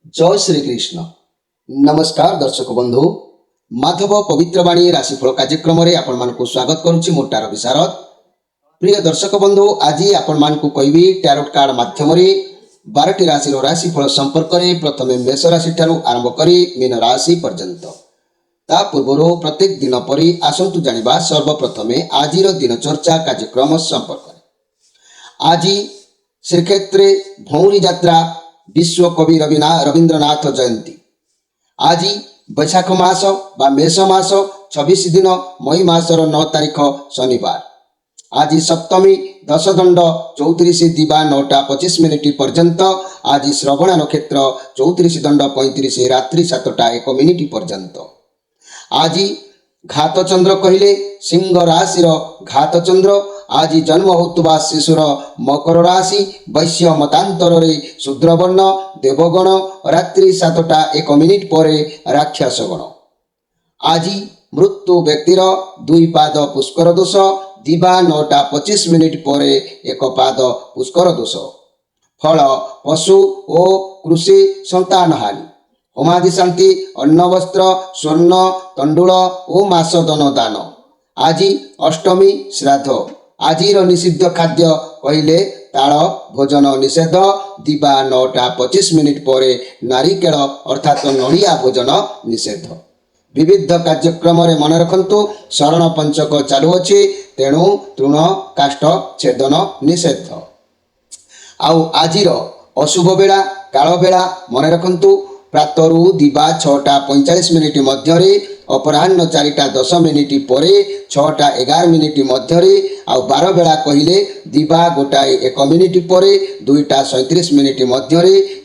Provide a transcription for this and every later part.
जय श्री कृष्ण। नमस्कार दर्शक बंधु, माधव पवित्रवाणी राशिफल कार्यक्रम में आपण मानकु स्वागत करुच्ची। मो टारो विशारद। प्रिय दर्शक बंधु, आज आपण मानकु कहबी टैरोट कार्ड माध्यम 12टी राशि राशिफल संपर्क में प्रथमे मेष राशि ठारू आरंभ करी मीन राशि पर्यंत। ता पूर्व प्रत्येक दिन परी आसंतु जानिबा सर्वप्रथमे आजिर दिन चर्चा कार्यक्रम संपर्क। आज श्रीक्षेत्रे भौरी यात्रा, विश्व कवि रवींद्रनाथ जयंती। आज बैशाख मास बा मेष मास 26 दिन मई मासर 9 तारीख शनिवार। आज सप्तमी दशदंड 34 दिवा 9:25 पर्यंत। आज श्रवण नक्षत्र 34 दंड 35 रात्रि 7:01 पर्यंत। आज घात चंद्र कहले सिंह राशि घात चंद्र। आज जन्म होता शिशुर मकर राशि, वैश्य मतांतर शूद्रवर्ण, देवगण रात्रि 7:01 पर राक्षस गण। आज मृत्यु व्यक्तिर 2 पाद पुष्कर दोष, दिवा 9:25 पर 1 पाद पुष्कर दोष। फल पशु और कृषि संतान हानि। होमादि शांति अन्न वस्त्र स्वर्ण तंडुल और मासदन दान। आज अष्टमी श्राद्ध। आज निषिद्ध खाद्य कहले ताल भोजन निषेध, दिवा 9:25 पर नारिकेल अर्थात नड़िया भोजन निषेध। विविध कार्यक्रम मन रखु। शरण पंचक चालू अच्छी, तेणु तृण काष्ठ छेदन निषेध। आज अशुभ बेला काल बेला मन रखु। प्रातरु दिवा 6:45 मध्य, अपराह्न 4:10 पर 6:11 मध्य। आउ 12 बेला कहले दिवा 1:01 पर 2:37 मध्य।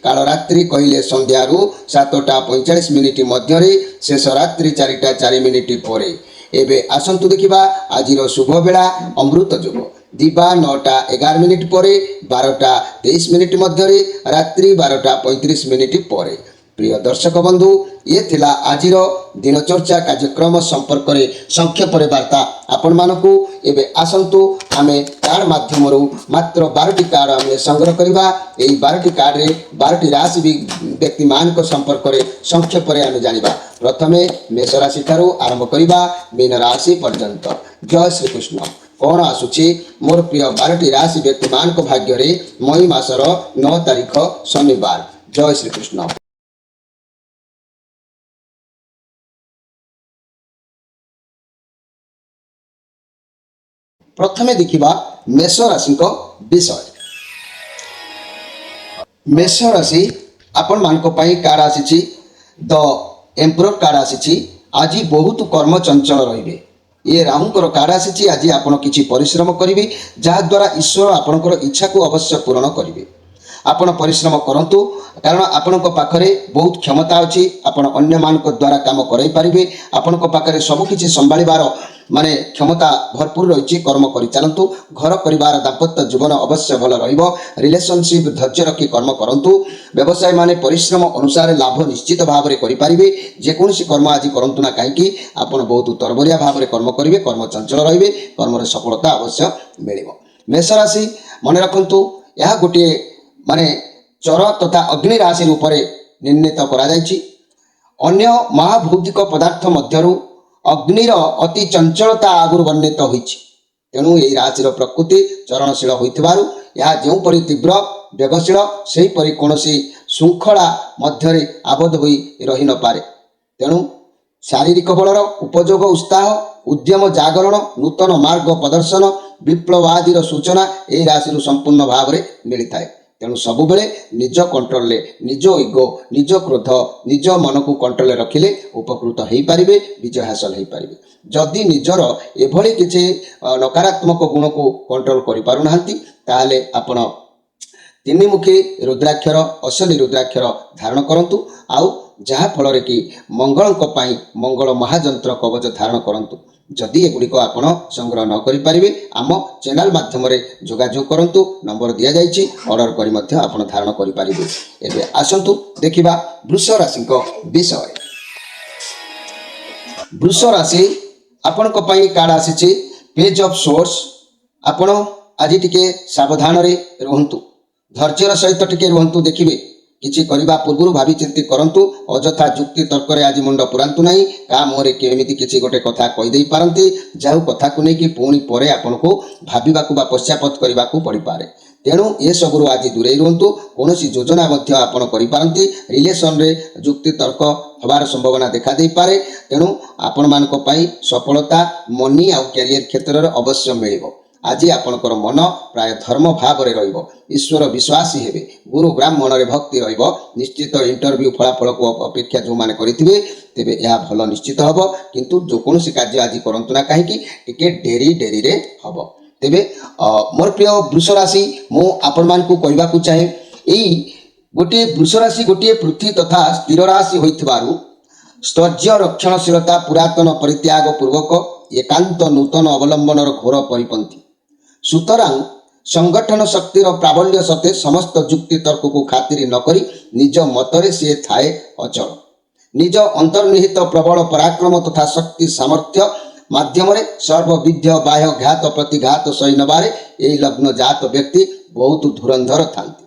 काल रात्रि कहले संध्यारू 7:45 मध्य, शेष रात्रि 4:04 पर। एबे आसंतु देखिबा आज शुभ बेला अमृत युग। दिवा 9:11 पर 12:23 मध्य, रात्रि 12:35 पर। प्रिय दर्शक बंधु, ये थिला आजिर दिन चर्चा कार्यक्रम संपर्क में संक्षेप वार्ता आपण मानकु। एबे आसंतु आमे कार्ड माध्यम मात्र 12टी कार्ड आमे संग्रह करबा। एई 12टी कार्ड रे 12टी राशि व्यक्ति मान को संपर्क में संक्षेप में आमे जानिबा। प्रथमे मेष राशि ठारू आरंभ करबा मीन राशि पर्यंत। जय श्री कृष्ण। कौन आसुची मोर प्रिय 12टी राशि व्यक्ति मान को भाग्य रे मई मासर 9 तारीख शनिवार। जय श्री कृष्ण। प्रथमे देखिबा मेष राशि को विषय। मेष राशि आपण मानक पई कार्ड आसीची द एम्परर कार्ड आसीची। आज बहुत कर्म चंचल रहिबे। ये राहुंकर कार्ड आसीची। आज आपण किछि परिश्रम करिवे, जहा द्वारा ईश्वर आपणकर इच्छा को अवश्य पूर्ण करिवे। आपण परिश्रम करंतु, कारण आपण पाखरे बहुत क्षमता अच्छी। आपण अन्य मान द्वारा काम कराई पारिबे। आपण पाखरे सब किछि संभाळिबार माने क्षमता भरपूर रही। कर्म करि चलंतु। घर परिवार दाम्पत्य जीवन अवश्य भल रहिबो। रिलेशनशिप धैर्य रखी कर्म करंतु। व्यवसाय माने परिश्रम अनुसार लाभ निश्चित भाव में करि पारिबे। जेकोसी कर्म आज करंतु ना कहीं आपण बहुत तरबरिया भाव में कर्म करिवे। कर्म चंचल रहिबे। कर्म रे सफलता अवश्य मिलिबो। मेष राशि मन रखंतु, यह गोटे माने चर तथा अग्नि राशि रूप में निर्णीत करा जायछि। अन्य महाभौतिक पदार्थ मध्यरु अग्निर अति चंचलता आगुर वर्णित होइछि। तेणु यही राशिर प्रकृति चरणशील होइथिबारु यह जोपरि तीव्र वेगशील सेहीपरि कौनसी श्रृंखला मध्य आबद्ध होई रही न पारे। तेणु शारीरिक बलर उपयोग, उत्साह, उद्यम, जागरण, नूतन मार्ग प्रदर्शन, विप्लव आदिर सूचना यही राशि संपूर्ण भाव में मिलता है। तेणु सबु बेले निज कंट्रोल ले, निज इगो, निज क्रोध, निज मन को कंट्रोल रखिले उपकृत हो पारिबे, विजय हासिल हो पारिबे। जदि निजर एभली किछि नकारात्मक गुण को कंट्रोल करि पारु नाहंती, ताहाले आपण तीनिमुखी रुद्राक्षर, असली रुद्राक्षर धारण करंतु। आउ जहा फल कि मंगलक पई मंगल महाजंत्र कवच धारण करंतु। जदि एगुड़िक आपण संग्रह न करि पारिबे, आम चैनल माध्यम रे जोगाजोग करंतु। नंबर दिया जाइछि, ऑर्डर करि मध्य आपण धारण करि पारिबे। एबे आसंतु देखिबा वृष राशि को विषय। वृष राशि आपणक पई कार्ड आसीछि पेज ऑफ सोर्स। आपण आज टिके सावधान रे रहंतु। धैर्यर सहित टिके रुहंतु। देखिए କିଛି କରିବା ପୂର୍ବରୁ ଭାବି ଚିନ୍ତି କରନ୍ତୁ। ଅଯଥା ଯୁକ୍ତି ତର୍କରେ ଆଜି ମୁଣ୍ଡ ପୁରାନ୍ତୁ ନାହିଁ। କାହା ମୁହଁରେ କେମିତି କିଛି ଗୋଟେ କଥା କହିଦେଇ ପାରନ୍ତି, ଯାହା କଥାକୁ ନେଇକି ପୁଣି ପରେ ଆପଣଙ୍କୁ ଭାବିବାକୁ ବା ପଶ୍ଚାତାପ କରିବାକୁ ପଡ଼ିପାରେ। ତେଣୁ ଏସବୁରୁ ଆଜି ଦୂରେଇ ରୁହନ୍ତୁ। କୌଣସି ଯୋଜନା ମଧ୍ୟ ଆପଣ କରିପାରନ୍ତି। ରିଲେସନରେ ଯୁକ୍ତି ତର୍କ ହେବାର ସମ୍ଭାବନା ଦେଖାଦେଇପାରେ। ତେଣୁ ଆପଣମାନଙ୍କ ପାଇଁ ସଫଳତା ମନି ଆଉ କ୍ୟାରିୟର କ୍ଷେତ୍ରରେ ଅବଶ୍ୟ ମିଳିବ। ଆଜି ଆପଣଙ୍କର ମନ ପ୍ରାୟ ଧର୍ମ ଭାବରେ ରହିବ। ଈଶ୍ୱର ବିଶ୍ୱାସୀ ହେବେ। ଗୁରୁ ବ୍ରାହ୍ମଣରେ ଭକ୍ତି ରହିବ। ନିଶ୍ଚିତ ଇଣ୍ଟରଭ୍ୟୁ ଫଳାଫଳକୁ ଅପେକ୍ଷା ଯେଉଁମାନେ କରିଥିବେ ତେବେ ଏହା ଭଲ ନିଶ୍ଚିତ ହେବ। କିନ୍ତୁ ଯେକୌଣସି କାର୍ଯ୍ୟ ଆଜି କରନ୍ତୁ ନା କାହିଁକି ଟିକେ ଡେରିରେ ହେବ। ତେବେ ମୋର ପ୍ରିୟ ବୃଷ ରାଶି, ମୁଁ ଆପଣମାନଙ୍କୁ କହିବାକୁ ଚାହେଁ, ଏଇ ଗୋଟିଏ ବୃଷ ରାଶି ଗୋଟିଏ ପୃଥ୍ୱୀ ତଥା ସ୍ଥିର ରାଶି ହୋଇଥିବାରୁ ସ୍ତର୍ଯ୍ୟ ରକ୍ଷଣଶୀଳତା ପୁରାତନ ପରିତ୍ୟାଗ ପୂର୍ବକ ଏକାନ୍ତ ନୂତନ ଅବଲମ୍ବନର ଘୋର ପରିପନ୍ଥୀ। ସୁତରାଂ ସଂଗଠନ ଶକ୍ତିର ପ୍ରାବଲ୍ୟ ସତ୍ତ୍ୱେ ସମସ୍ତ ଯୁକ୍ତି ତର୍କକୁ ଖାତିର ନ କରି ନିଜ ମତରେ ସେ ଥାଏ ଅଚଳ। ନିଜ ଅନ୍ତର୍ନିହିତ ପ୍ରବଳ ପରାକ୍ରମ ତଥା ଶକ୍ତି ସାମର୍ଥ୍ୟ ମାଧ୍ୟମରେ ସର୍ବବିଧ ବାହ୍ୟ ଘାତ ପ୍ରତିଘାତ ସହି ନେବାରେ ଏହି ଲଗ୍ନ ଜାତ ବ୍ୟକ୍ତି ବହୁତ ଧୁରନ୍ଧର ଥାନ୍ତି।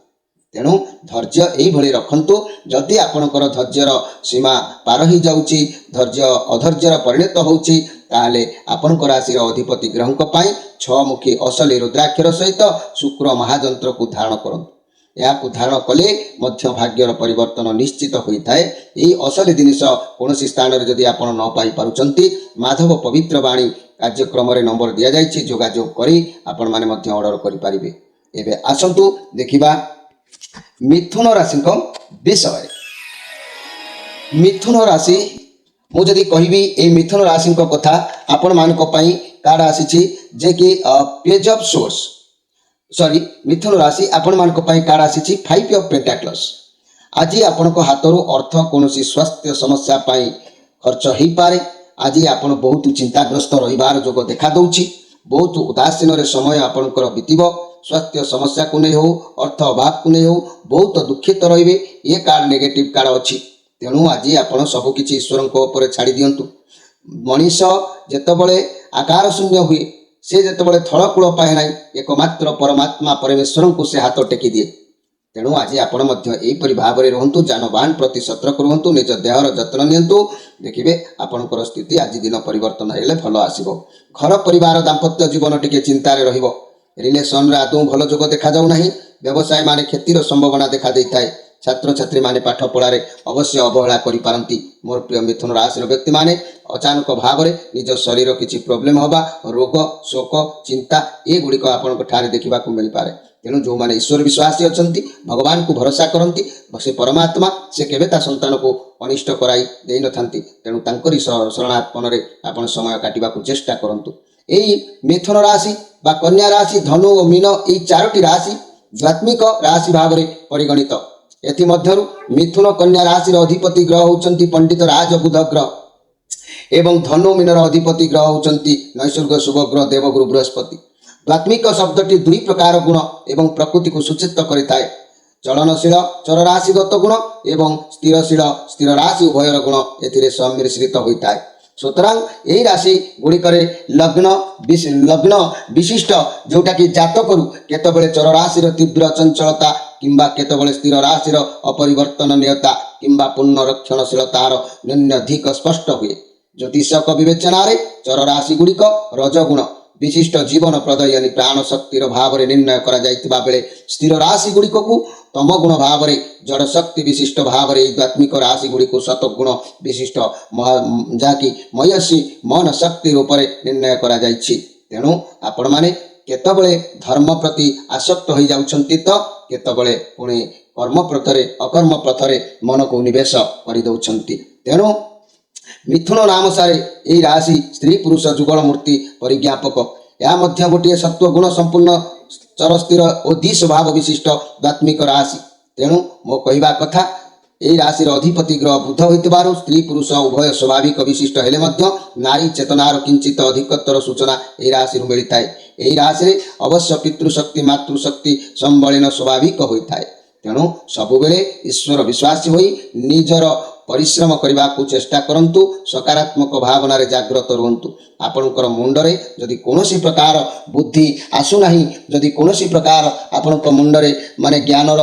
ତେଣୁ ଧୈର୍ଯ୍ୟ ଏଇଭଳି ରଖନ୍ତୁ। ଯଦି ଆପଣଙ୍କର ଧୈର୍ଯ୍ୟର ସୀମା ପାର ହୋଇଯାଉଛି, ଧୈର୍ଯ୍ୟ ଅଧୈର୍ଯ୍ୟର ପରିଣତ ହେଉଛି, ତାହେଲେ ଆପଣଙ୍କ ରାଶିର ଅଧିପତି ଗ୍ରହଙ୍କ ପାଇଁ 6 ମୁଖୀ ଅସଲି ରୁଦ୍ରାକ୍ଷର ସହିତ ଶୁକ୍ର ମହାଯନ୍ତ୍ରକୁ ଧାରଣ କରନ୍ତୁ। ଏହାକୁ ଧାରଣ କଲେ ମଧ୍ୟ ଭାଗ୍ୟର ପରିବର୍ତ୍ତନ ନିଶ୍ଚିତ ହୋଇଥାଏ। ଏହି ଅସଲି ଜିନିଷ କୌଣସି ସ୍ଥାନରେ ଯଦି ଆପଣ ନ ପାଇପାରୁଛନ୍ତି, ମାଧବ ପବିତ୍ର ବାଣୀ କାର୍ଯ୍ୟକ୍ରମରେ ନମ୍ବର ଦିଆଯାଇଛି, ଯୋଗାଯୋଗ କରି ଆପଣମାନେ ମଧ୍ୟ ଅର୍ଡର କରିପାରିବେ। ଏବେ ଆସନ୍ତୁ ଦେଖିବା ମିଥୁନ ରାଶିଙ୍କ ବିଷୟରେ। ମିଥୁନ ରାଶି, ମୁଁ ଯଦି କହିବି ଏଇ ମିଥୁନ ରାଶିଙ୍କ କଥା, ଆପଣମାନଙ୍କ ପାଇଁ କାର୍ଡ ଆସିଛି ଯେ କି ପେଜ୍ ଅଫ୍ ସୋର୍ସ, ସରି ମିଥୁନ ରାଶି ଆପଣମାନଙ୍କ ପାଇଁ କାର୍ଡ ଆସିଛି 5 ଅଫ୍ ପେଣ୍ଟାକ୍ଲସ୍। ଆଜି ଆପଣଙ୍କ ହାତରୁ ଅର୍ଥ କୌଣସି ସ୍ୱାସ୍ଥ୍ୟ ସମସ୍ୟା ପାଇଁ ଖର୍ଚ୍ଚ ହୋଇପାରେ। ଆଜି ଆପଣ ବହୁତ ଚିନ୍ତାଗ୍ରସ୍ତ ରହିବାର ଯୋଗ ଦେଖାଦେଉଛି। ବହୁତ ଉଦାସୀନରେ ସମୟ ଆପଣଙ୍କର ବିତିବ। ସ୍ୱାସ୍ଥ୍ୟ ସମସ୍ୟାକୁ ନେଇ ହେଉ, ଅର୍ଥ ଅଭାବକୁ ନେଇ ହେଉ ବହୁତ ଦୁଃଖିତ ରହିବେ। ଏ କାର୍ଡ ନେଗେଟିଭ୍ କାର୍ଡ ଅଛି। ତେଣୁ ଆଜି ଆପଣ ସବୁକିଛି ଈଶ୍ୱରଙ୍କ ଉପରେ ଛାଡ଼ି ଦିଅନ୍ତୁ। ମଣିଷ ଯେତେବେଳେ ଆକାର ଶୂନ୍ୟ ହୁଏ, ସେ ଯେତେବେଳେ ଥଳକୂଳ ପାଏ ନାହିଁ, ଏକମାତ୍ର ପରମାତ୍ମା ପରମେଶ୍ୱରଙ୍କୁ ସେ ହାତ ଟେକି ଦିଏ। ତେଣୁ ଆଜି ଆପଣ ମଧ୍ୟ ଏହିପରି ଭାବରେ ରୁହନ୍ତୁ। ଯାନବାହନ ପ୍ରତି ସତର୍କ ରୁହନ୍ତୁ। ନିଜ ଦେହର ଯତ୍ନ ନିଅନ୍ତୁ। ଦେଖିବେ ଆପଣଙ୍କର ସ୍ଥିତି ଆଜି ଦିନ ପରିବର୍ତ୍ତନ ହେଲେ ଭଲ ଆସିବ। ଘର ପରିବାର ଦାମ୍ପତ୍ୟ ଜୀବନ ଟିକେ ଚିନ୍ତାରେ ରହିବ। ରିଲେସନରେ ଆଦୌ ଭଲ ଯୋଗ ଦେଖାଯାଉ ନାହିଁ। ବ୍ୟବସାୟ ମାନେ କ୍ଷତିର ସମ୍ଭାବନା ଦେଖାଦେଇଥାଏ। ଛାତ୍ରଛାତ୍ରୀମାନେ ପାଠ ପଢ଼ାରେ ଅବଶ୍ୟ ଅବହେଳା କରିପାରନ୍ତି। ମୋର ପ୍ରିୟ ମିଥୁନ ରାଶିର ବ୍ୟକ୍ତିମାନେ ଅଚାନକ ଭାବରେ ନିଜ ଶରୀର କିଛି ପ୍ରୋବ୍ଲେମ୍ ହେବା, ରୋଗ ଶୋକ ଚିନ୍ତା ଏଗୁଡ଼ିକ ଆପଣଙ୍କ ଠାରେ ଦେଖିବାକୁ ମିଳିପାରେ। ତେଣୁ ଯେଉଁମାନେ ଈଶ୍ୱର ବିଶ୍ୱାସୀ ଅଛନ୍ତି, ଭଗବାନଙ୍କୁ ଭରସା କରନ୍ତି, ସେ ପରମାତ୍ମା ସେ କେବେ ତା ସନ୍ତାନକୁ ଅନିଷ୍ଟ କରାଇ ଦେଇନଥାନ୍ତି। ତେଣୁ ତାଙ୍କରି ଶରଣାର୍ପଣରେ ଆପଣ ସମୟ କାଟିବାକୁ ଚେଷ୍ଟା କରନ୍ତୁ। ଏହି ମିଥୁନ ରାଶି ବା କନ୍ୟା ରାଶି, ଧନୁ ଓ ମୀନ, ଏହି 4ଟି ରାଶି ଦ୍ୱାତ୍ମିକ ରାଶି ଭାବରେ ପରିଗଣିତ। ଏଥିମଧ୍ୟରୁ ମିଥୁନ କନ୍ୟା ରାଶିର ଅଧିପତି ଗ୍ରହ ହେଉଛନ୍ତି ପଣ୍ଡିତ ରାଜ ବୁଧ ଗ୍ରହ ଏବଂ ଧନୁ ମୀନର ଅଧିପତି ଗ୍ରହ ହେଉଛନ୍ତି ନୈସର୍ଗ ଶୁଭ ଗ୍ରହ ଦେବଗୁରୁ ବୃହସ୍ପତି। ଦ୍ୱାତ୍ମିକ ଶବ୍ଦଟି 2 ପ୍ରକାର ଗୁଣ ଏବଂ ପ୍ରକୃତିକୁ ସୂଚିତ କରିଥାଏ। ଚଳନଶୀଳ ଚର ରାଶିଗତ ଗୁଣ ଏବଂ ସ୍ଥିରଶୀଳ ସ୍ଥିର ରାଶି ଉଭୟର ଗୁଣ ଏଥିରେ ସମ୍ମିଶ୍ରିତ ହୋଇଥାଏ। ସୁତରାଂ ଏହି ରାଶି ଗୁଡ଼ିକରେ ଲଗ୍ନ ବିଶିଷ୍ଟ, ଯେଉଁଟାକି ଜାତକରୁ କେତେବେଳେ ଚର ରାଶିର ତୀବ୍ର ଚଞ୍ଚଳତା କିମ୍ବା କେତେବେଳେ ସ୍ଥିର ରାଶିର ଅପରିବର୍ତ୍ତନୀୟତା କିମ୍ବା ପୁନଃରକ୍ଷଣଶୀଳତାର ନ୍ୟୁନାଧିକ ସ୍ପଷ୍ଟ ହୁଏ। ଜ୍ୟୋତିଷକ ବିବେଚନାରେ ଚର ରାଶି ଗୁଡ଼ିକ ରଜଗୁଣ ବିଶିଷ୍ଟ ଜୀବନ ପ୍ରଦୟନୀ ପ୍ରାଣ ଶକ୍ତିର ଭାବରେ ନିର୍ଣ୍ଣୟ କରାଯାଇଥିବା ବେଳେ ସ୍ଥିର ରାଶି ଗୁଡ଼ିକକୁ ତମଗୁଣ ଭାବରେ ଜଡ଼ ଶକ୍ତି ବିଶିଷ୍ଟ ଭାବରେ ଏହି ଦ୍ୱାତ୍ମିକ ରାଶି ଗୁଡ଼ିକୁ ସତଗୁଣ ବିଶିଷ୍ଟ ଯାହାକି ମୟସୀ ମନ ଶକ୍ତି ରୂପରେ ନିର୍ଣ୍ଣୟ କରାଯାଇଛି। ତେଣୁ ଆପଣମାନେ କେତେବେଳେ ଧର୍ମ ପ୍ରତି ଆସକ୍ତ ହୋଇଯାଉଛନ୍ତି ତ କେତେବେଳେ ପୁଣି କର୍ମ ପଥରେ ଅକର୍ମ ପଥରେ ମନକୁ ନିବେଶ କରିଦେଉଛନ୍ତି। ତେଣୁ ମିଥୁନ ନାମସାରେ ଏହି ରାଶି ସ୍ତ୍ରୀ ପୁରୁଷ ଯୁଗଳ ମୂର୍ତ୍ତି ପରିଜ୍ଞାପକ। ଏହା ମଧ୍ୟ ଗୋଟିଏ ସତ୍ୱଗୁଣ ସମ୍ପୂର୍ଣ୍ଣ ଚରସ୍ଥିର ଓ ଦ୍ୱିସ୍ୱଭାବ ବିଶିଷ୍ଟ ଦ୍ୱାତ୍ମିକ ରାଶି। ତେଣୁ ମୋ କହିବା କଥା, ଏହି ରାଶିର ଅଧିପତି ଗ୍ରହ ବୁଧ ହୋଇଥିବାରୁ ସ୍ତ୍ରୀ ପୁରୁଷ ଉଭୟ ସ୍ୱାଭାବିକ ବିଶିଷ୍ଟ ହେଲେ ମଧ୍ୟ ନାରୀ ଚେତନାର କିଞ୍ଚିତ ଅଧିକତର ସୂଚନା ଏହି ରାଶିରୁ ମିଳିଥାଏ। ଏହି ରାଶିରେ ଅବଶ୍ୟ ପିତୃଶକ୍ତି ମାତୃଶକ୍ତି ସମ୍ବଳୀନ ସ୍ୱାଭାବିକ ହୋଇଥାଏ। ତେଣୁ ସବୁବେଳେ ଈଶ୍ୱର ବିଶ୍ୱାସୀ ହୋଇ ନିଜର परिश्रम करने को चेष्टा करंतु सकारात्मक भावना जागृत रुहंतु आपणकर मुंडरे जदि कोनोसी प्रकार बुद्धि आसुना जदि कोनोसी प्रकार आपणक मुंडरे माने ज्ञानर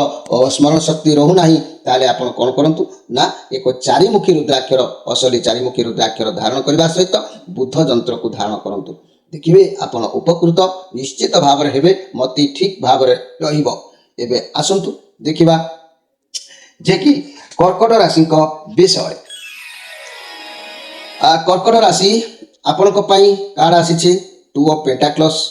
स्मरण शक्ति रहुना ताले आपण कौन करंतु ना एक चारिमुखी रुद्राक्षर असली चारिमुखी रुद्राक्षर धारण करने सहित बुद्ध जंत्र को धारण करंतु देखिए आपण उपकृत निश्चित भाव हेबे मति ठीक भाव रहिबो। एबे आसंतु देखिबा जे कि कर्कट राशि विषय कर्कट राशि आपणक पई कार्ड आसी 2 ऑफ पेंटाक्लस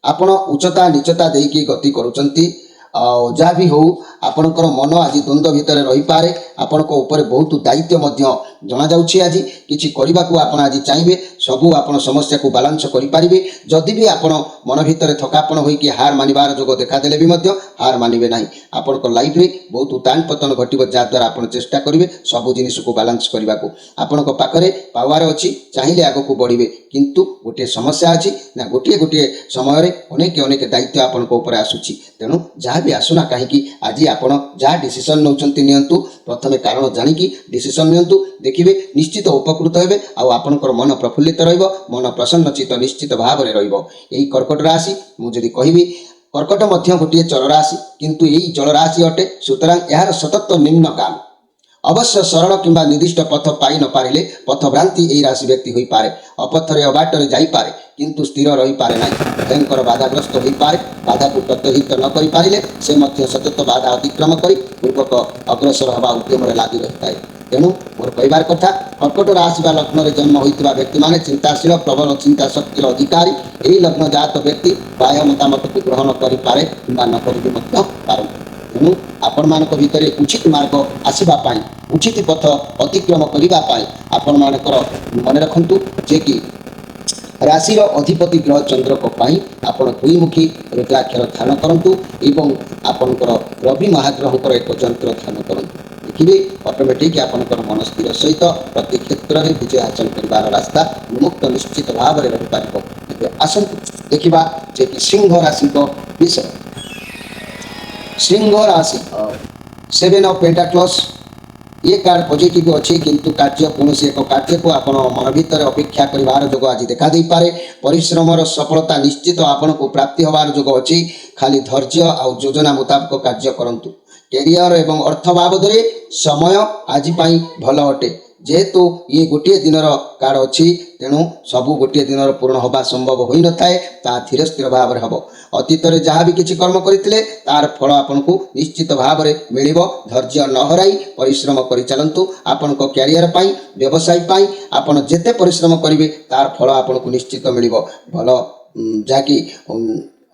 आपण उच्चता नीचता देकी गति करूचंती जहाँ भी हो आपणकर मन आज द्वंद्व भितर रही पारे आपणक ऊपर बहुत दायित्व मध्य जना जाउछि आज किछि करबा को आपण आज चाहिए सबू आपण समस्या को बैलेंस करि पारिबे जदि भी आपण मन भितर थकापन होई कि हार मानिबार जोग देखा देले भी मध्य हार मानिबे नाही आपणक लाइफ रे बहुत उतान पतन घटिबो जा द्वारा आपण चेष्टा करिवे सबू जिनिस को बैलेंस करबा को आपणक पाखरे पावर अछि चाहिए आगो को बढ़िबे किंतु गोटे समस्या अछि ना गोटे गोटे समय रे अनेक अनेक दायित्व आपणक ऊपर आसुछि तेणु जहाँ भी आसुना कहीं आज आपण जहाँ डिसीजन नौचंती नियंतु प्रथमे कारण जानिकी डिसीजन नियंतु देखिए निश्चित उपकृत हेबे आउ आपणकर मन प्रफुल्लित रहिबो मन प्रसन्नचित निश्चित भाव में रहिबो। एई कर्कट राशि मु जदि कहिबी कर्कट मध्य गोटे जल राशि किंतु यही जल राशि अटे सुतरां यार सतत निम्न काम अवश्य सरल किंबा निर्दिष्ट पथ पाई न पारिले पथभ्रांति यही राशि व्यक्ति होई पारे अपथरे अबाटरे जाई पारे किंतु स्थिर रही पारे ना भयंकर बाधाग्रस्त हो पारे बाधा को प्रत्याहित न कर पारे से मध्य सतत बाधा अतिक्रम कर पूर्वक अग्रसर हवा उद्यम लगी रही है। तेणु मोर कहबार कथा कर्कट राशि व लग्न में जन्म होता व्यक्ति माने चिंताशील प्रबल चिंता शक्तिर अधिकारी यही लग्न जात व्यक्ति बाह्य मतामत को ग्रहण करें कि न करें तेणु आपण मान भितर उचित मार्ग आसवाई उचित पथ अतिक्रम करने आपण मानकर मन रखु जे कि राशिर अधिपति ग्रह चंद्र को पाई आपण दुईमुखी रुद्राक्षर धारण करंतु एवं आपणकर रवि महाग्रहकर एक जंत्र धारण करंतु देखिए ऑटोमेटिक आपणकर मन स्थिर सहित प्रति क्षेत्र में विजय हासिल कर रास्ता मुक्त निश्चित भाव में रही पार। आसंतु देखा जे कि सिंह राशि विषय सिंह राशि 7 ऑफ पेंटाक्लस ये कार्ड पॉजिटिव अच्छी किंतु कार्य कौन एक कार्य को आपण मन भीतर अपेक्षा कर जोग आज देखा दे पारे परिश्रम सफलता निश्चित आपण को प्राप्ति होवार जोग अच्छी खाली धैर्य आ योजना मुताबिक कार्य करंतु कैरियर एवं अर्थ बाबद समय आज भल अटे जेहेतु ये गोटे दिन कार्ड अच्छी तेणु सबू गोटे दिन पूर्ण हवा संभव हो न थाए धीरे स्थिर भाव में हम अतीत में जहाँ भी किसी कर्म करते तार फल आपन को निश्चित भाव में मिल धैर्य न हराई परिश्रम कर चलतु आपण क्यारियर व्यवसाय आपन जेते परिश्रम करेंगे तार फल आपन को निश्चित मिल भल जहाँकि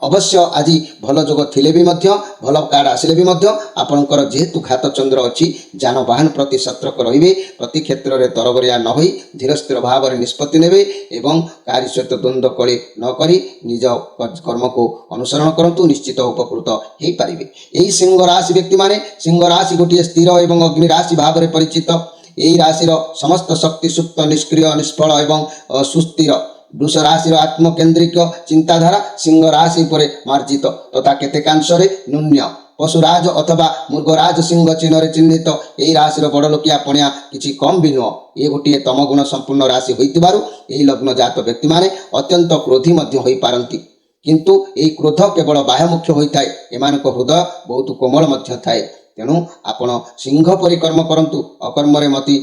अवश्य आज भल जोग थिले भी भल कार्ड आसिले भी आपणकर जेहेतु घात चंद्र अच्छी जानवाहन प्रति सतर्क रहिबे प्रति क्षेत्र में तरबरिया न होई धीर स्थिर भाव में निष्पत्ति नेबे एवं कार्य सहित द्वंद्व कले न करी निज कर्म को अनुसरण करंतु निश्चित उपकृत हो पारिबे। एही सिंह राशि व्यक्ति माने सिंह राशि गोटे स्थिर एवं अग्नि राशि भाव में परिचित यही राशि समस्त शक्ति सुप्त निष्क्रिय निष्फल एवं सुस्थिर वृष राशि आत्मकेन्द्रिक चिंताधारा सिंह राशि पर मार्जित तथा केतेकांश न्यून्य पशुराज अथवा मृगराज सिंह चिन्ह चिन्हित यही राशि बड़ लोकिया पणिया किसी कम भी नुह ये गोटे तमगुण संपूर्ण राशि होइतिबारु यही लग्न जात व्यक्ति माने अत्यंत क्रोधी मध्य होई पारंती किंतु यही क्रोध केवल बाह्यमुख्य होता है एमानक हृदय बहुत कोमल मध्य थाए तेणु आपण सिंह परि कर्म करंतु अकर्म मति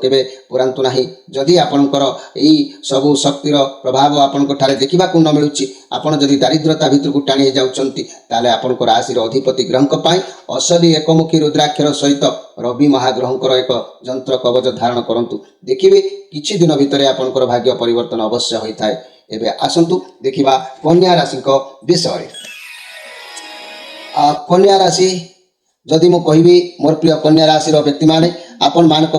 केबे पुरांतु नाही जदि आपणकर एई सबु शक्तिर प्रभाव आपणको ठारे देखिबा को न मिलुची आपण जदि दारिद्रता भितर को टाणी जाउचंती ताले आपणको राशिर अधिपति ग्रहक पई असली एकमुखी रुद्राक्षर सहित रवि महाग्रहकर एक जंत्र कवच धारण करंतु देखिबे किछि दिन भितर आपणकर भाग्य परिवर्तन अवश्य होइथाय। एबे आसंतु देखिबा कन्या राशि विषय कन्या राशि जदि मु कहबी मोर प्रिय कन्या राशि व्यक्ति माने आपण मानक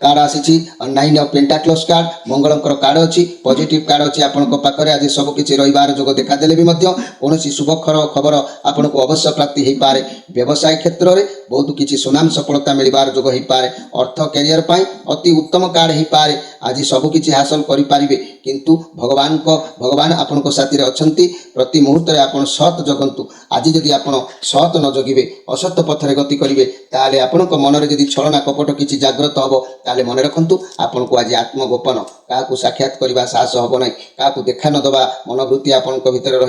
कार्ड आसी 9 ऑफ पेंटाक्लस कार्ड मंगलंकर कार्ड अच्छी पॉजिटिव कार्ड अच्छी आपण पाखे आज सब किसी रविवार जोग देखादेले भी कौन शुभ खबर आपण को अवश्य प्राप्ति हो पाए व्यवसाय क्षेत्र में बहुत किसी सुनाम सफलता मिलबार जोग हो पाए अर्थ कैरियर अति उत्तम कार्ड हो पाए आज सब किसी हासिल करें किंतु भगवान आपण साथी अच्छी प्रति मुहूर्त में आप सत जगंतु आज जदि आप सत न जगिबे असत पथरे गति करेंगे ताले आपण मन में जदि छलना कपट किसी जाग्रत हम ताले मन रखु आपन को आज आत्मगोपन क्या साक्षात करने साहस हम ना क्या देखा नदबा मनोवृत्ति आपण भीतर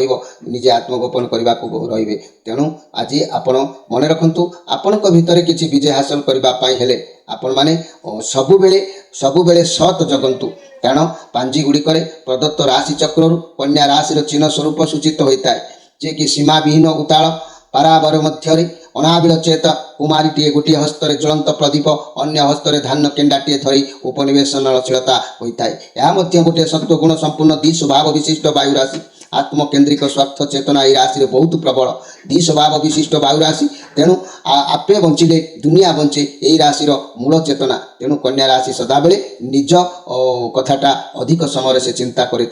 निजे आत्मगोपन करने को रे तेणु आज आपण मन रखु आपण भीतर किसी विजय हासिल करने आपण मैंने सबुबले सत जगंतु कारण पांजी गुड़िक प्रदत्त राशि चक्र कन्या राशि चिन्ह स्वरूप सूचित होता है जे कि सीमा विहीन उताल पारावर मध्य अनाबिल चेत कुमारीटे गोटे हस्तर ज्वलंत प्रदीप अन्य हस्तर धान केंडाटे धरी उपनिवेशनशीलता होता है यह गोटे सत्वगुण संपूर्ण दि स्वभाव विशिष्ट वायु राशि आत्मकेन्द्रिक स्वार्थ चेतना ये राशि बहुत प्रबल दि स्वभाव विशिष्ट वायु राशि तेणु आपे बंचिले दुनिया बंचे यही राशि मूल चेतना तेणु कन्या राशि सदाबले निज कथाटा अधिक समय से चिंता करें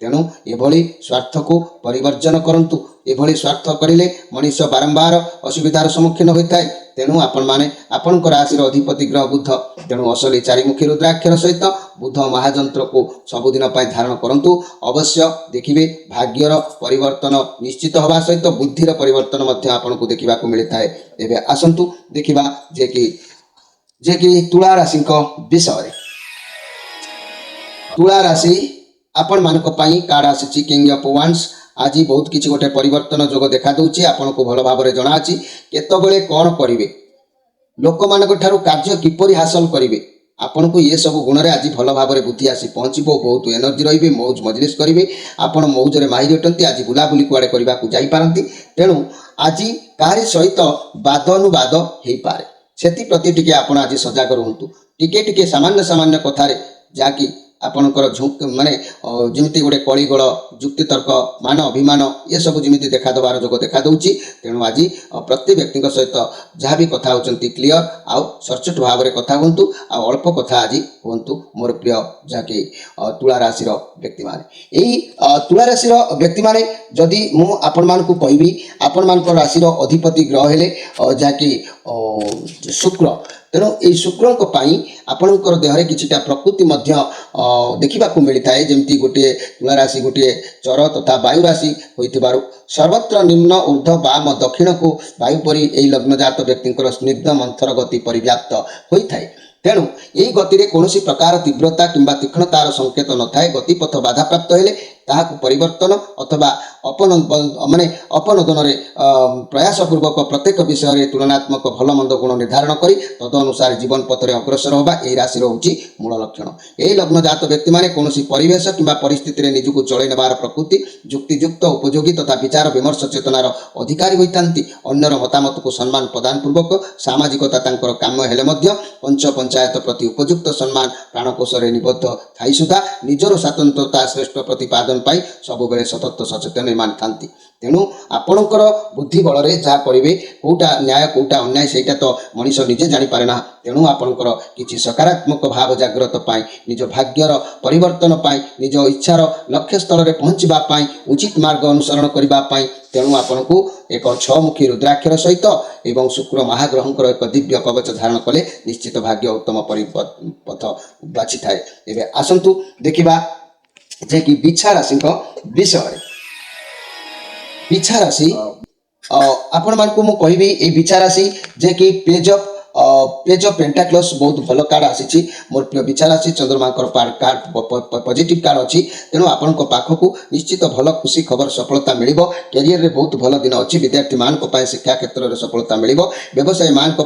तेणु एभली स्वार्थ को परिवर्जन करंतु एभली स्वार्थ करिले मनुष्य बारंबार असुविधार सम्मुखीन होता है तेणु आपण माने आपण राशि अधिपति ग्रह बुध तेणु असली चारिमुखी रुद्राक्षर सहित बुध महाजंत्र को सबुदिन धारण करंतु अवश्य देखिए भाग्यर परिवर्तन निश्चित हवा सहित बुद्धिर परिवर्तन आपण को देखा मिलता है एवं आसतु देखा जे कि तुला राशि विषय तुला राशि आपण मान कार्ड आसी किंग ऑफ वांड्स आज बहुत किसी गोटे परिवर्तन जोग देखा दूची आपन को भल भाव जना अच्छी केतबेले कौन करेंगे लोक मान कार्य किपरि हासिल करेंगे आपन को ये सब गुण में आज भल भाव बुद्धि आसी पहुँच बहुत एनर्जी रे मौज मजलिस करेंगे आपड़ मौज में माहिर अटंती आज बुलाबुली कुआड़े करने को जापारती तेणु आज काहारी सहित वादनुवाद हो पाए से प्रति टिके आपण आज सजग रुहतु टिके सामान्य सामान्य कथार जहाँकि आपणकर झुंक माने जमी गोटे कलिगोल जुक्तितर्क मान अभिमान ये सब जमी देखा देवार जोग देखा दूची तेणु आज प्रति व्यक्ति सहित जहाँ भी कथा होती क्लीयर आउ सचोट भाव में कथा हूँ अल्प कथा आज हूँ मोर प्रिय जहाँकि तुला राशि व्यक्ति मैंने यही तुला राशि व्यक्ति मैंने जदि मुझे कहबी आपण मान राशि अधिपति ग्रह हेले जहाँकि शुक्र तेणु ये शुक्र आपणकर देहरे किछिटा प्रकृति देखा मिलता है जमती गोटे तुला राशि गोटे चर तथा वायु राशि होइतिबारु सर्वत्र निम्न ऊर्ध्व वाम दक्षिण को वायु परी यही लग्नजात व्यक्ति स्निग्ध मंथर गति परिव्याप्त होता है तेणु यही गति में कौन प्रकार तीव्रता किंबा तीक्ष्णतार संकेत न थाए गतिपथ बाधा प्राप्त हेले ताहाकु परिवर्तन अथवा माने अपनोदन प्रयास पूर्वक प्रत्येक विषय तुलनात्मक भल मंद गुण निर्धारण करी तदनुसार जीवन पथरे अग्रसर होगा यही राशि होची मूल लक्षण यही लग्नजात व्यक्ति माने कौन परिवेश किंबा परिस्थिति रे निजको चलै नेबार प्रकृति युक्तियुक्त उपयोगी तथा विचार विमर्श चेतनार अधिकारी होइतांती अन्यर मतामत को सम्मान प्रदान पूर्वक सामाजिकता तांकर काम हेले मध्य पंच पंचायत प्रति उपयुक्त सम्मान प्राणकोश रे निबद्ध थाई सुधा निजर स्वतंत्रता श्रेष्ठ प्रतिपादन सब बेले सतत सचेतन मान था तेणु आपणकर बुद्धि बल जहाँ करेंगे कौटा न्याय कौटा अन्याय सेटा तो मनीष निजे जानीपारे ना तेणु आपणकर किसी सकारात्मक भाव जागृत पाई निज भाग्यर परिवर्तन पाई निज इच्छार लक्ष्य स्थल में पहुँचवाई उचित मार्ग अनुसरण करने तेणु आपन को एक 6 मुखी रुद्राक्षर सहित एवं शुक्र महाग्रहंकर एक दिव्य कवच धारण कले निश्चित भाग्य उत्तम परिपथ बाछि थाए एबे आसंतु देखिबा जे कि बिछा राशि विषय बिछा राशि आपण मान को मु कहबी ए बिछा राशि जे कि पेज ऑफ पेंटाक्लस बहुत भल कार्ड आसी मोर प्रिय बिछा राशि चंद्रमा कार्ड पॉजिटिव कार्ड अच्छी तेणु आपण पाखक निश्चित भल खुशी खबर सफलता मिल कैरियर रे बहुत भल दिन अच्छी विद्यार्थी मान शिक्षा क्षेत्र में सफलता मिल व्यवसायी मान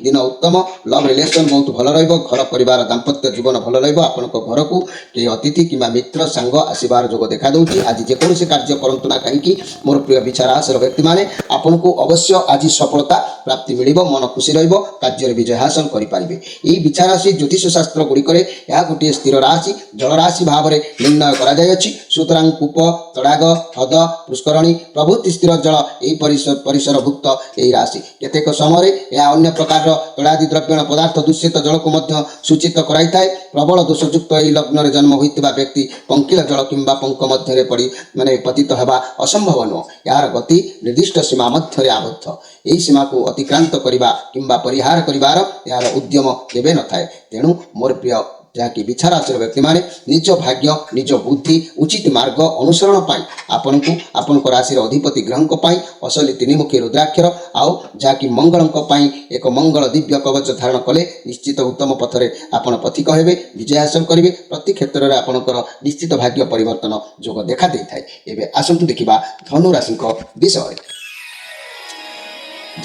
दिन उत्तम लव रिलेशन बहुत भल घर परिवार दाम्पत्य जीवन भल आपण घर को कई अतिथि कि मित्र सांग आसबार जोग देखा दूसरी आज जेकोसी कार्य करूँ ना कहीं मोर प्रिय बिछा राशि व्यक्ति मैंने आपन को अवश्य आज सफलता प्राप्ति मिल मन खुशी कार्य विजय हासिल करेंगे यही बिछा राशि ज्योतिष शास्त्र गुड़िक गोटे स्थिर राशि जलराशि भाव में निर्णय कर कूप तड़ाग ह्रद पुष्करणी प्रभृति स्थिर जल यही परिसरभुक्त यही राशि केतेक समय यह अन्य प्रकार तैलादि द्रव्यण पदार्थ दूषित जल को सूचित कराई प्रबल दोषयुक्त यही लग्न जन्म होता व्यक्ति पंकिल जल किंबा पंक मध्य पड़ी माने पतित होगा असंभव नुह यार गति निर्दिष्ट सीमा मध्य आबद्ध यही सीमा को अतिक्रांत करने किंबा परिहार कर यार उद्यम केवे न थाए तेणु मोर प्रिय ଯାହାକି ବିଛା ରାଶିର ବ୍ୟକ୍ତିମାନେ ନିଜ ଭାଗ୍ୟ ନିଜ ବୁଦ୍ଧି ଉଚିତ ମାର୍ଗ ଅନୁସରଣ ପାଇଁ ଆପଣଙ୍କୁ ଆପଣଙ୍କ ରାଶିର ଅଧିପତି ଗ୍ରହଙ୍କ ପାଇଁ ଅସଲି ତିନିମୁଖୀ ରୁଦ୍ରାକ୍ଷର ଆଉ ଯାହାକି ମଙ୍ଗଳଙ୍କ ପାଇଁ ଏକ ମଙ୍ଗଳ ଦିବ୍ୟ କବଚ ଧାରଣ କଲେ ନିଶ୍ଚିତ ଉତ୍ତମ ପଥରେ ଆପଣ ପଥିକ ହେବେ, ବିଜୟ ହାସଲ କରିବେ। ପ୍ରତି କ୍ଷେତ୍ରରେ ଆପଣଙ୍କର ନିଶ୍ଚିତ ଭାଗ୍ୟ ପରିବର୍ତ୍ତନ ଯୋଗ ଦେଖା ଦେଇଥାଏ। ଏବେ ଆସନ୍ତୁ ଦେଖିବା ଧନୁ ରାଶିଙ୍କ ବିଷୟରେ।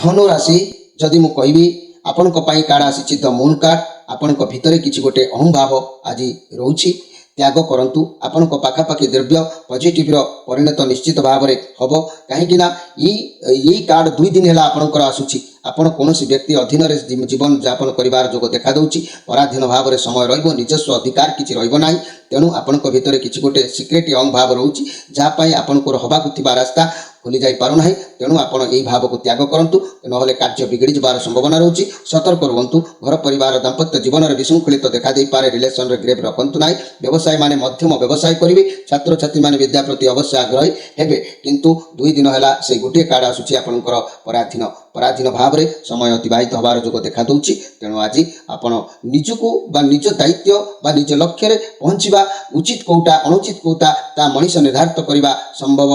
ଧନୁ ରାଶି ଯଦି ମୁଁ କହିବି ଆପଣଙ୍କ ପାଇଁ କାର୍ଡ଼ ଆସିଛି ଦ ମୁନ୍ କାର୍ଡ଼। ଆପଣଙ୍କ ଭିତରେ କିଛି ଗୋଟେ ଅହଂଭାବ ଆଜି ରହୁଛି, ତ୍ୟାଗ କରନ୍ତୁ। ଆପଣଙ୍କ ପାଖାପାଖି ଦ୍ରବ୍ୟ ପଜିଟିଭର ପରିଣତ ନିଶ୍ଚିତ ଭାବରେ ହେବ। କାହିଁକି ନା ଏଇ କାର୍ଡ଼ 2 ଦିନ ହେଲା ଆପଣଙ୍କର ଆସୁଛି। ଆପଣ କୌଣସି ବ୍ୟକ୍ତି ଅଧୀନରେ ଜୀବନ ଯାପନ କରିବାର ଯୋଗ ଦେଖାଦେଉଛି। ପରାଧୀନ ଭାବରେ ସମୟ ରହିବ, ନିଜସ୍ୱ ଅଧିକାର କିଛି ରହିବ ନାହିଁ। ତେଣୁ ଆପଣଙ୍କ ଭିତରେ କିଛି ଗୋଟେ ସିକ୍ରେଟ ଅହଂଭାବ ରହୁଛି, ଯାହା ପାଇଁ ଆପଣଙ୍କର ହେବାକୁ ଥିବା ରାସ୍ତା ଖୋଲି ଯାଇପାରୁନାହିଁ। ତେଣୁ ଆପଣ ଏହି ଭାବକୁ ତ୍ୟାଗ କରନ୍ତୁ, ନହେଲେ କାର୍ଯ୍ୟ ବିଗିଡ଼ି ଯିବାର ସମ୍ଭାବନା ରହୁଛି। ସତର୍କ ରୁହନ୍ତୁ। ଘର ପରିବାର ଦାମ୍ପତ୍ୟ ଜୀବନରେ ବିଶୃଙ୍ଖଳିତ ଦେଖାଦେଇପାରେ। ରିଲେସନରେ ଗ୍ରେଭ୍ ରଖନ୍ତୁ ନାହିଁ। ବ୍ୟବସାୟୀମାନେ ମଧ୍ୟମ ବ୍ୟବସାୟ କରିବେ। ଛାତ୍ରଛାତ୍ରୀମାନେ ବିଦ୍ୟା ପ୍ରତି ଅବଶ୍ୟ ଆଗ୍ରହୀ ହେବେ, କିନ୍ତୁ 2 ଦିନ ହେଲା ସେଇ ଗୋଟିଏ କାର୍ଡ଼ ଆସୁଛି ଆପଣଙ୍କର ପରାଧୀନ ଭାବରେ ସମୟ ଅତିବାହିତ ହେବାର ଯୋଗ ଦେଖାଦେଉଛି। ତେଣୁ ଆଜି ଆପଣ ନିଜକୁ ବା ନିଜ ଦାୟିତ୍ୱ ବା ନିଜ ଲକ୍ଷ୍ୟରେ ପହଞ୍ଚିବା ଉଚିତ କେଉଁଟା ଅନୁଚିତ କେଉଁଟା ତା ମଣିଷ ନିର୍ଦ୍ଧାରିତ କରିବା ସମ୍ଭବ,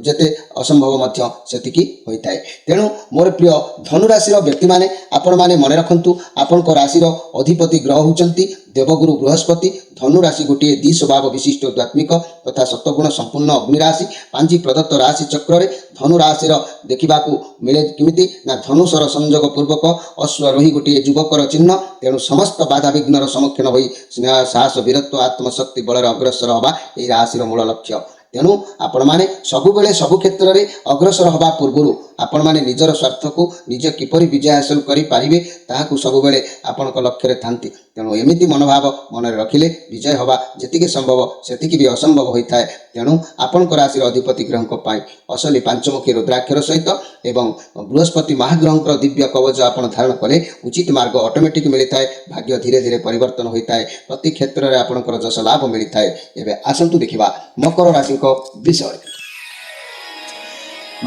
ଯେତେ ଅସମ୍ଭବ ମଧ୍ୟ ସେତିକି ହୋଇଥାଏ। ତେଣୁ ମୋର ପ୍ରିୟ ଧନୁରାଶିର ବ୍ୟକ୍ତିମାନେ ଆପଣମାନେ ମନେ ରଖନ୍ତୁ, ଆପଣଙ୍କ ରାଶିର ଅଧିପତି ଗ୍ରହ ହେଉଛନ୍ତି ଦେବଗୁରୁ ବୃହସ୍ପତି। ଧନୁରାଶି ଗୋଟିଏ ଦ୍ୱି ସ୍ୱଭାବ ବିଶିଷ୍ଟ ଦ୍ୱାତ୍ମିକ ତଥା ସତ୍ୱଗୁଣ ସମ୍ପୂର୍ଣ୍ଣ ଅଗ୍ନିରାଶି। ପାଞ୍ଜି ପ୍ରଦତ୍ତ ରାଶି ଚକ୍ରରେ ଧନୁ ରାଶିର ଦେଖିବାକୁ ମିଳେ କେମିତି ନା ଧନୁଷର ସଂଯୋଗ ପୂର୍ବକ ଅଶ୍ୱାରୋହୀ ଗୋଟିଏ ଯୁବକର ଚିହ୍ନ। ତେଣୁ ସମସ୍ତ ବାଧାବିଘ୍ନର ସମ୍ମୁଖୀନ ହୋଇ ସ୍ନେହ ସାହସ ବୀରତ୍ୱ ଆତ୍ମଶକ୍ତି ବଳରେ ଅଗ୍ରସର ହେବା ଏହି ରାଶିର ମୂଳ ଲକ୍ଷ୍ୟ। ତେଣୁ ଆପଣମାନେ ସବୁବେଳେ ସବୁ କ୍ଷେତ୍ରରେ ଅଗ୍ରସର ହେବା ପୂର୍ବରୁ ଆପଣମାନେ ନିଜର ସ୍ୱାର୍ଥକୁ ନିଜେ କିପରି ବିଜୟ ହାସଲ କରିପାରିବେ ତାହାକୁ ସବୁବେଳେ ଆପଣଙ୍କ ଲକ୍ଷ୍ୟରେ ଥାନ୍ତି। ତେଣୁ ଏମିତି ମନୋଭାବ ମନରେ ରଖିଲେ ବିଜୟ ହେବା ଯେତିକି ସମ୍ଭବ ସେତିକି ବି ଅସମ୍ଭବ ହୋଇଥାଏ। ତେଣୁ ଆପଣଙ୍କ ରାଶିର ଅଧିପତି ଗ୍ରହଙ୍କ ପାଇଁ ଅସଲି ପାଞ୍ଚମୁଖୀ ରୁଦ୍ରାକ୍ଷର ସହିତ ଏବଂ ବୃହସ୍ପତି ମହାଗ୍ରହଙ୍କର ଦିବ୍ୟ କବଚ ଆପଣ ଧାରଣ କଲେ ଉଚିତ ମାର୍ଗ ଅଟୋମେଟିକ୍ ମିଳିଥାଏ। ଭାଗ୍ୟ ଧୀରେ ଧୀରେ ପରିବର୍ତ୍ତନ ହୋଇଥାଏ। ପ୍ରତି କ୍ଷେତ୍ରରେ ଆପଣଙ୍କର ଯଶ ଲାଭ ମିଳିଥାଏ। ଏବେ ଆସନ୍ତୁ ଦେଖିବା ମକର ରାଶିଙ୍କ ବିଷୟରେ।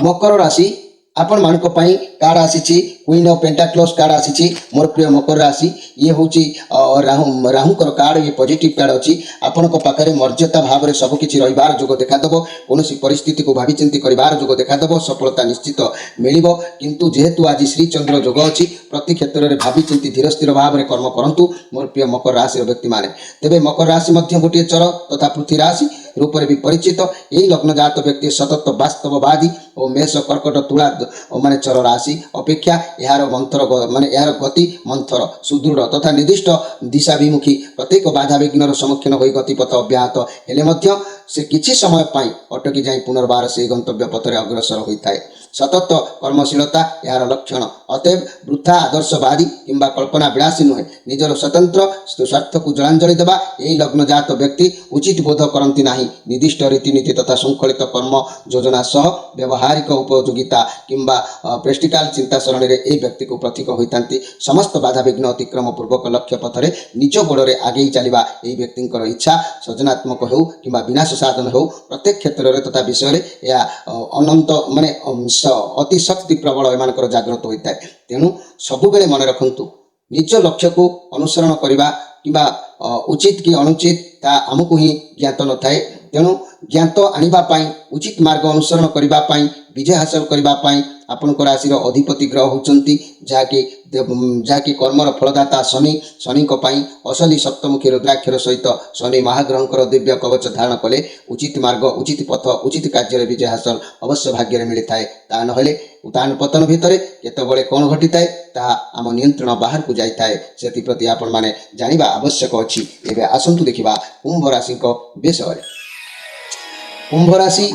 ମକର ରାଶି ଆପଣମାନଙ୍କ ପାଇଁ କାର୍ଡ଼ ଆସିଛି କୁଇନ୍ ଅଫ୍ ପେଣ୍ଟାକ୍ଲସ୍ କାର୍ଡ଼ ଆସିଛି। ମୋର ପ୍ରିୟ ମକର ରାଶି, ଇଏ ହେଉଛି ରାହୁଙ୍କର କାର୍ଡ଼। ଇଏ ପଜିଟିଭ୍ କାର୍ଡ଼ ଅଛି। ଆପଣଙ୍କ ପାଖରେ ମର୍ଯ୍ୟାଦା ଭାବରେ ସବୁକିଛି ରହିବାର ଯୋଗ ଦେଖାଦେବ। କୌଣସି ପରିସ୍ଥିତିକୁ ଭାବିଚିନ୍ତି କରିବାର ଯୋଗ ଦେଖାଦେବ। ସଫଳତା ନିଶ୍ଚିତ ମିଳିବ। କିନ୍ତୁ ଯେହେତୁ ଆଜି ଶ୍ରୀଚନ୍ଦ୍ର ଯୋଗ ଅଛି, ପ୍ରତି କ୍ଷେତ୍ରରେ ଭାବିଚିନ୍ତି ଧୀର ସ୍ଥିର ଭାବରେ କର୍ମ କରନ୍ତୁ ମୋର ପ୍ରିୟ ମକର ରାଶିର ବ୍ୟକ୍ତିମାନେ। ତେବେ ମକର ରାଶି ମଧ୍ୟ ଗୋଟିଏ ଚର ତଥା ପୃଥ୍ୱୀ ରାଶି ରୂପରେ ବି ପରିଚିତ। ଏହି ଲଗ୍ନଜାତ ବ୍ୟକ୍ତି ସତତ ବାସ୍ତବବାଦୀ ଓ ମେଷ କର୍କଟ ତୁଳା ଚର ରାଶି ଅପେକ୍ଷା ଏହାର ଗତି ମନ୍ଥର ସୁଦୃଢ଼ ତଥା ନିର୍ଦ୍ଦିଷ୍ଟ ଦିଶାଭିମୁଖୀ। ପ୍ରତ୍ୟେକ ବାଧାବିଘ୍ନର ସମ୍ମୁଖୀନ ହୋଇ ଗତିପଥ ଅବ୍ୟାହତ ହେଲେ ମଧ୍ୟ ସେ କିଛି ସମୟ ପାଇଁ ଅଟକି ଯାଇ ପୁନର୍ବାର ସେହି ଗନ୍ତବ୍ୟ ପଥରେ ଅଗ୍ରସର ହୋଇଥାଏ। ସତତ କର୍ମଶୀଳତା ଏହାର ଲକ୍ଷଣ। ଅତଏବ ବୃଥା ଆଦର୍ଶବାଦୀ କିମ୍ବା କଳ୍ପନା ବିଳାସୀ ନୁହେଁ। ନିଜର ସ୍ୱତନ୍ତ୍ର ସ୍ୱାର୍ଥକୁ ଜଳାଞ୍ଜଳି ଦେବା ଏହି ଲଗ୍ନଜାତ ବ୍ୟକ୍ତି ଉଚିତ ବୋଧ କରନ୍ତି ନାହିଁ। ନିର୍ଦ୍ଦିଷ୍ଟ ରୀତିନୀତି ତଥା ଶୃଙ୍ଖଳିତ କର୍ମ ଯୋଜନା ସହ ବ୍ୟବହାରିକ ଉପଯୋଗିତା କିମ୍ବା ପ୍ରେକ୍ଟିକାଲ ଚିନ୍ତା ସରଣୀରେ ଏହି ବ୍ୟକ୍ତିକୁ ପ୍ରତୀକ ହୋଇଥାନ୍ତି। ସମସ୍ତ ବାଧାବିଘ୍ନ ଅତିକ୍ରମ ପୂର୍ବକ ଲକ୍ଷ୍ୟ ପଥରେ ନିଜ ଗୋଡ଼ରେ ଆଗେଇ ଚାଲିବା ଏହି ବ୍ୟକ୍ତିଙ୍କର ଇଚ୍ଛା। ସୃଜନାତ୍ମକ ହେଉ କିମ୍ବା ବିନାଶ ସାଧନ ହେଉ, ପ୍ରତ୍ୟେକ କ୍ଷେତ୍ରରେ ତଥା ବିଷୟରେ ଏହା ଅନନ୍ତ ଅତି ଶକ୍ତି ପ୍ରବଳ ଏମାନଙ୍କର ଜାଗ୍ରତ ହୋଇଥାଏ। ତେଣୁ ସବୁବେଳେ ମନେ ରଖନ୍ତୁ, ନିଜ ଲକ୍ଷ୍ୟକୁ ଅନୁସରଣ କରିବା କିମ୍ବା ଉଚିତ କି ଅନୁଚିତ ତାହା ଆମକୁ ହିଁ ଜ୍ଞାତ ନଥାଏ। ତେଣୁ ଜ୍ଞାତ ଆଣିବା ପାଇଁ ଉଚିତ ମାର୍ଗ ଅନୁସରଣ କରିବା ପାଇଁ ବିଜୟ ହାସଲ କରିବା ପାଇଁ ଆପଣଙ୍କ ରାଶିର ଅଧିପତି ଗ୍ରହ ହେଉଛନ୍ତି ଯାହାକି କର୍ମର ଫଳଦାତା ଶନି। ଶନିଙ୍କ ପାଇଁ ଅସଲି ସପ୍ତମୁଖୀ ରୁଦ୍ରାକ୍ଷର ସହିତ ଶନି ମହାଗ୍ରହଙ୍କର ଦିବ୍ୟ କବଚ ଧାରଣ କଲେ ଉଚିତ ମାର୍ଗ ଉଚିତ ପଥ ଉଚିତ କାର୍ଯ୍ୟରେ ବିଜୟ ହାସଲ ଅବଶ୍ୟ ଭାଗ୍ୟରେ ମିଳିଥାଏ। ତାହା ନହେଲେ ଉତ୍ଥାନ ପତନ ଭିତରେ କେତେବେଳେ କ'ଣ ଘଟିଥାଏ ତାହା ଆମ ନିୟନ୍ତ୍ରଣ ବାହାରକୁ ଯାଇଥାଏ। ସେଥିପ୍ରତି ଆପଣମାନେ ଜାଣିବା ଆବଶ୍ୟକ ଅଛି। ଏବେ ଆସନ୍ତୁ ଦେଖିବା କୁମ୍ଭ ରାଶିଙ୍କ ବିଷୟରେ। କୁମ୍ଭ ରାଶି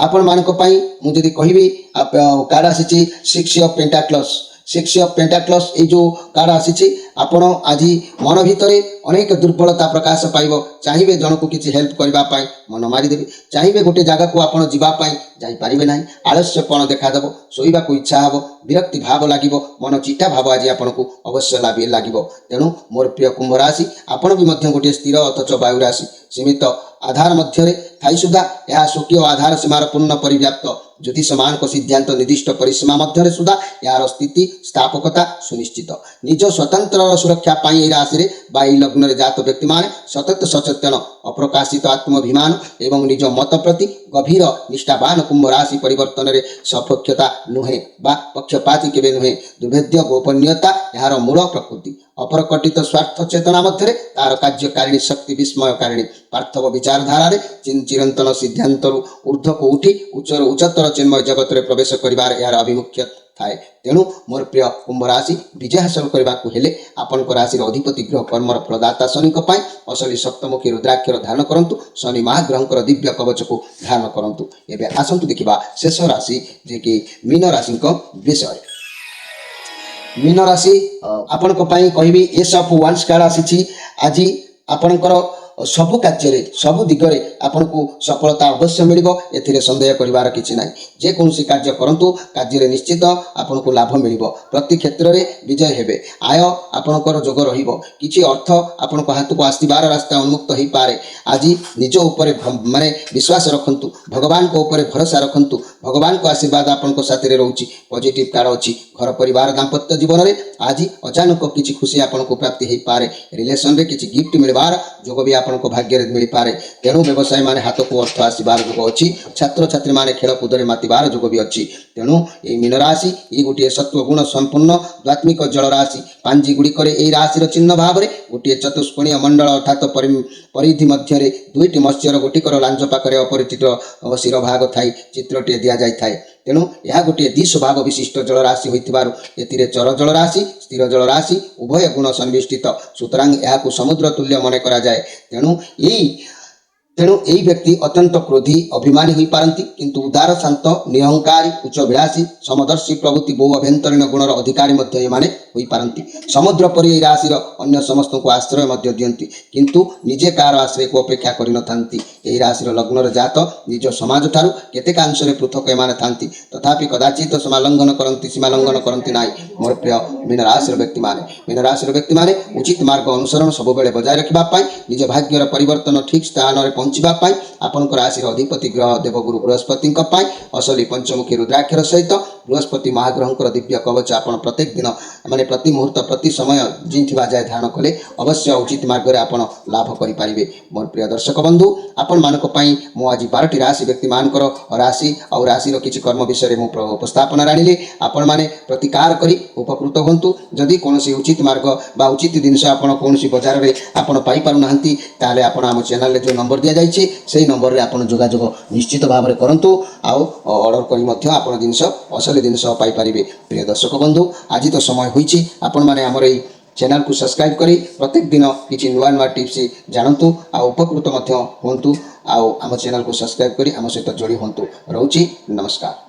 ଆପଣମାନଙ୍କ ପାଇଁ ମୁଁ ଯଦି କହିବି କାର୍ଡ଼ ଆସିଛି 6 ଅଫ୍ ପେଣ୍ଟାକ୍ଲସ୍। 6 ଅଫ୍ ପେଣ୍ଟାକ୍ଲସ୍ ଏଇ ଯେଉଁ କାର୍ଡ଼ ଆସିଛି, ଆପଣ ଆଜି ମନ ଭିତରେ ଅନେକ ଦୁର୍ବଳତା ପ୍ରକାଶ ପାଇବ। ଚାହିଁବେ ଜଣକୁ କିଛି ହେଲ୍ପ କରିବା ପାଇଁ ମନ ମାରିଦେବେ। ଚାହିଁବେ ଗୋଟେ ଜାଗାକୁ ଆପଣ ଯିବା ପାଇଁ ଯାଇପାରିବେ ନାହିଁ। ଆଳସ୍ୟପଣ ଦେଖାଦେବ। ଶୋଇବାକୁ ଇଚ୍ଛା ହେବ। ବିରକ୍ତି ଭାବ ଲାଗିବ। ମନ ଚିଠା ଭାବ ଆଜି ଆପଣଙ୍କୁ ଅବଶ୍ୟ ଲାଗିବ। ତେଣୁ ମୋର ପ୍ରିୟ କୁମ୍ଭ ରାଶି, ଆପଣ ବି ମଧ୍ୟ ଗୋଟିଏ ସ୍ଥିର ଅଥଚ ବାୟୁ ରାଶି। ସୀମିତ आधार मध्य थाई सुधा यह स्वकीय आधार सीमार पूर्ण परिव्याप्त ज्योतिषमान सिद्धांत निर्दिष्ट परिसीमा मध्य सुधा यार स्थिति स्थापकता सुनिश्चित निज स्वतंत्र सुरक्षा पाई राशि लग्न जात व्यक्ति माने सतत सचेतन अप्रकाशित आत्माभिमान एवं निज मत प्रति गभीर निष्ठावान कुंभ राशि परिवर्तन रे सपक्षता नुहे बा पक्षपाती केबे नुहे दुर्भेद्य गोपनीयता यार मूल प्रकृति अपरकटित स्वार्थ चेतना मध्य तार कार्यकारिणी शक्ति विस्मयकारिणी पार्थव विचारधारा रे चिरंतन सिद्धांत ऊर्ध्व को उठी उच्चर उच्चतर चिन्मय जगत रे प्रवेश करिवार यार अभिमुख्य थाए तेणु मोर प्रिय कुंभ राशि विजय हासिल करने को हेले आपन राशि अधिपति ग्रह कर्मर फलदाता शनि असली सप्तमुखी रुद्राक्षर धारण करंतु शनि महाग्रहंकर दिव्य कवच को धारण करंतु एबे आसंतु देखिबा शेष राशि जे कि मीन राशि विषय मीन राशि आपण कहबी एस ऑफ वंस कार्ड आसी आज आपणकर सबु कार्य सबु दिगरे आपन को सफलता अवश्य मिलिबो एथिरे संदेह करिवार किछि नै जे कोनसी कार्य करंतु कार्य निश्चित आपन को लाभ मिलिबो प्रति क्षेत्र रे विजय हेबे आय आपनकर जोग रहिबो किछि अर्थ आपन को हाथ को आस्तिबार रास्ता उन्मुक्त होई पारे आज निज ऊपर माने विश्वास रखंतु भगवान को ऊपर भरोसा रखंतु भगवान को आशीर्वाद आपन को साथी रे रहउची पॉजिटिव कार्ड अछि घर परिवार दाम्पत्य जीवन रे आज अचानक किछि खुशी आपन को प्राप्ति होई पारे रिलेशन रे किछि गिफ्ट मिलबार जोग भी आपन को भाग्य मिल पारे तेणु व्यवसाय माने हाथ को अर्थ आसबार जोग अच्छी छात्र छात्री माने खेल कूद में मातिबार जोग भी अच्छी तेणु ये मीन राशि ये गोटे सत्व गुण संपूर्ण द्वात्मिक जल राशि पांजी गुड़िक राशि चिन्ह भाव में गोटे चतुष्कोणीय मंडल अर्थात परिधि मध्य दुईटी मत्स्यर गोटिकर लांज पाखे अपरिचित शिर भाग थाई चित्रटे दि जाए तेणु यह गोटे द्विस्वभाव विशिष्ट जल राशि होइतिबारु एतिरे चर जल राशि स्थिर जल राशि उभय गुण संविष्टित सुतरां यह समुद्र तुल्य मन करा जाए तेणु यही व्यक्ति अत्यंत क्रोधी अभिमानी हो पारती किंतु उदार शांत निअहंकारी उच्च विलासी समदर्शी प्रभृति बहु अभ्यंतरीण गुणर अधिकारी हो पारती समुद्र पर यह राशि अन्य समस्त को आश्रय दियंती किंतु निजे कार आश्रय को अपेक्षा करनथांती यही राशि लग्नर जात निज समाज ठारू केतेक अंशरे पृथक एमाने थांती तथापि कदाचित सीमालंघन करती सीमालंघन करती नाई मोर प्रिय मीन राशि व्यक्ति माने उचित मार्ग अनुसरण सब बेले बजाय रखा निज भाग्यर परिवर्तन ठीक स्थान में पहुँचापी आपण राशि अधिपति ग्रह देवगुरु बृहस्पति असली पंचमुखी रुद्राक्षर सहित बृहस्पति महाग्रहंकर दिव्य कवच आप प्रत्येक दिन माने प्रति मुहूर्त प्रति समय जिंथिबा जाए ध्यान कले अवश्य उचित मार्ग में आपण लाभ करें मोर प्रिय दर्शक बंधु आपण मानक पई मु आज 12टी राशि व्यक्ति मानकर राशि और राशि किछि कर्म विषय में उपस्थापन राणिले आपण माने प्रतिकार करी उपकृत होंतु जदि कोनोसी उचित मार्ग बा उचित जिनिस आपण कोनोसी बाजार रे आपण पाई पारु नाहंती ताले आपण हम चैनल रे जो नंबर दिया जाइछि सेही नंबर रे आपण जोगाजोग निश्चित भाव में करंतु आउ ऑर्डर करी मध्य आपण जिनिस असली जिनिस पाई परिबे प्रिय दर्शक बंधु आज तो समय होईछि आपण माने हमर एई चैनल को सब्सक्राइब करी प्रत्येक दिन किछि नुआ नुआ टिप्स जानतु आ उपकृत मध्य होंतु आउ आम चैनल को सब्सक्राइब करी आम सहित जोड़ी होंतु रहउछि नमस्कार।